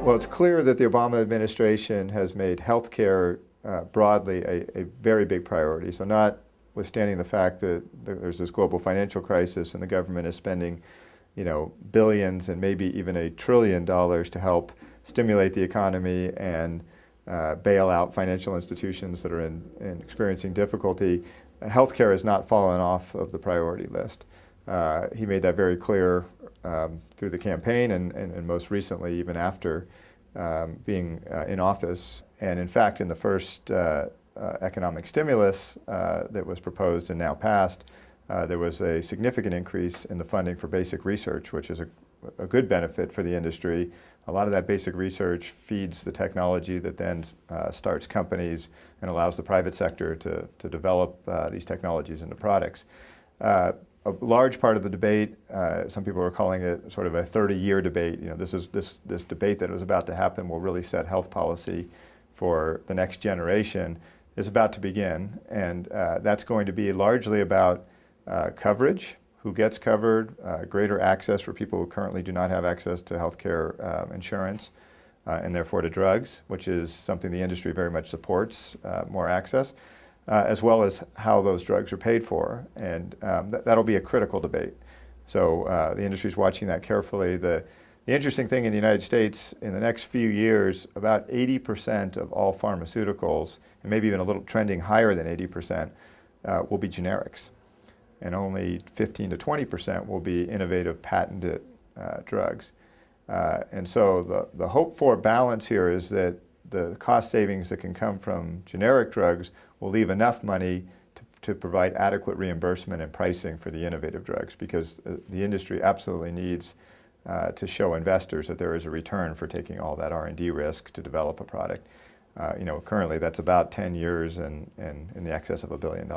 Well, it's clear that the Obama administration has made healthcare broadly a very big priority. So notwithstanding the fact that there's this global financial crisis and the government is spending, billions and maybe even $1 trillion to help stimulate the economy and bail out financial institutions that are experiencing difficulty, healthcare has not fallen off of the priority list. He made that very clear through the campaign and most recently even after being in office. And in fact, in the first economic stimulus that was proposed and now passed, there was a significant increase in the funding for basic research, which is a good benefit for the industry. A lot of that basic research feeds the technology that then starts companies and allows the private sector to develop these technologies into products. A large part of the debate, some people are calling it sort of a 30-year debate. This debate that was about to happen will really set health policy for the next generation is about to begin, and that's going to be largely about coverage, who gets covered, greater access for people who currently do not have access to healthcare insurance, and therefore to drugs, which is something the industry very much supports, more access. As well as how those drugs are paid for. And that'll be a critical debate. So the industry's watching that carefully. The interesting thing in the United States, in the next few years, about 80% of all pharmaceuticals, and maybe even a little trending higher than 80%, will be generics. And only 15 to 20% will be innovative patented drugs. And so the hope for balance here is that the cost savings that can come from generic drugs will leave enough money to provide adequate reimbursement and pricing for the innovative drugs, because the industry absolutely needs to show investors that there is a return for taking all that R&D risk to develop a product. Currently that's about 10 years and in the excess of $1 billion.